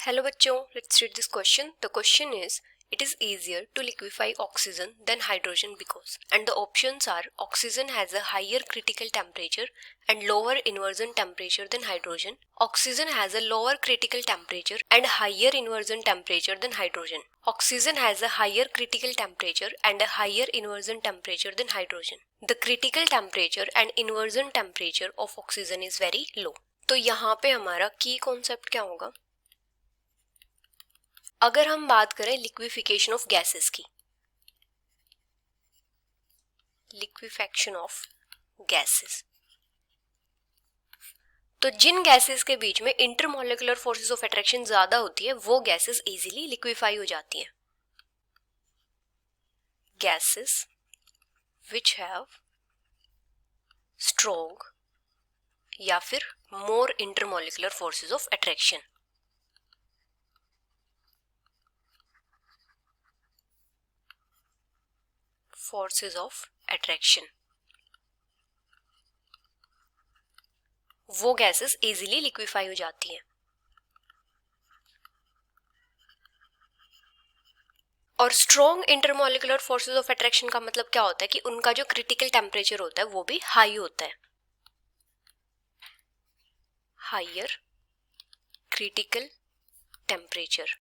Hello बच्चों, let's read this question. The question is, it is easier to liquefy oxygen than hydrogen because, and the options are, oxygen has a higher critical temperature and lower inversion temperature than hydrogen. Oxygen has a lower critical temperature and higher inversion temperature than hydrogen. Oxygen has a higher critical temperature and a higher inversion temperature than hydrogen. The critical temperature and inversion temperature of oxygen is very low. तो यहाँ पे हमारा की concept क्या होगा? अगर हम बात करें लिक्विफिकेशन ऑफ गैसेस की, लिक्विफेक्शन ऑफ गैसेस, तो जिन गैसेस के बीच में इंटरमोलिकुलर फोर्सेस ऑफ अट्रैक्शन ज्यादा होती है वो गैसेस इजीली लिक्विफाई हो जाती हैं. गैसेस विच हैव स्ट्रॉन्ग या फिर more intermolecular forces of attraction. Forces of attraction, वो गैसेस इजीली लिक्विफाई हो जाती हैं. और strong intermolecular forces of attraction का मतलब क्या होता है कि उनका जो क्रिटिकल टेम्परेचर होता है वो भी हाई होता है. Higher critical temperature.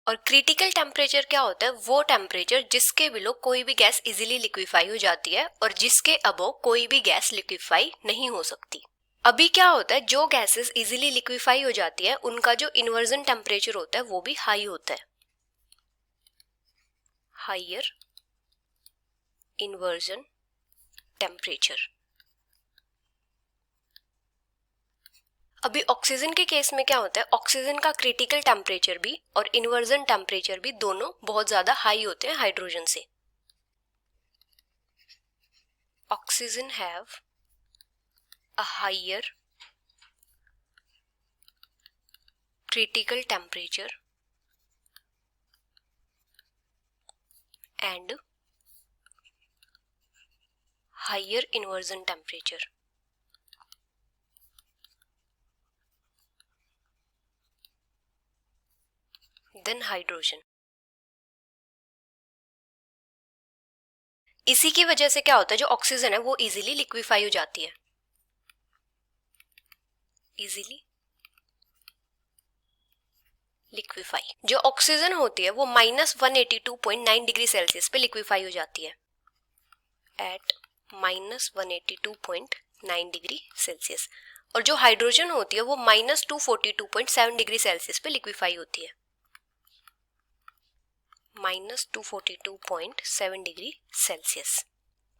और क्रिटिकल टेम्परेचर क्या होता है? वो टेम्परेचर जिसके बिलो कोई भी गैस इजीली लिक्विफाई हो जाती है और जिसके अबो कोई भी गैस लिक्विफाई नहीं हो सकती. अभी क्या होता है, जो गैसेस इजीली लिक्विफाई हो जाती है उनका जो इन्वर्जन टेम्परेचर होता है वो भी हाई होता है. Higher inversion temperature. अभी ऑक्सीजन के केस में क्या होता है, ऑक्सीजन का क्रिटिकल टेम्परेचर भी और इन्वर्जन टेम्परेचर भी दोनों बहुत ज्यादा हाई होते हैं हाइड्रोजन से. Oxygen have a higher critical temperature and higher inversion temperature. Then hydrogen. इसी की वजह से क्या होता है, जो ऑक्सीजन है वो इजीली लिक्विफाई हो जाती है. Easily liquefy. जो ऑक्सीजन होती है वो -182.9 डिग्री सेल्सियस पे लिक्विफाई हो जाती है. At -182.9 degree Celsius. और जो हाइड्रोजन होती है वो -242.7 डिग्री सेल्सियस पे लिक्विफाई होती है. -242.7 डिग्री सेल्सियस.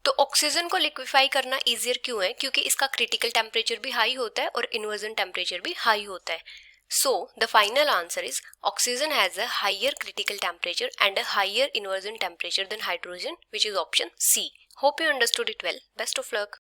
तो ऑक्सीजन को लिक्विफाई करना इजियर क्यों है? क्योंकि इसका क्रिटिकल टेम्परेचर भी हाई होता है और इन्वर्जन टेम्परेचर भी हाई होता है. So the final answer is oxygen has a higher critical temperature and a higher inversion temperature than hydrogen, which is option C. Hope you understood it well. Best of luck.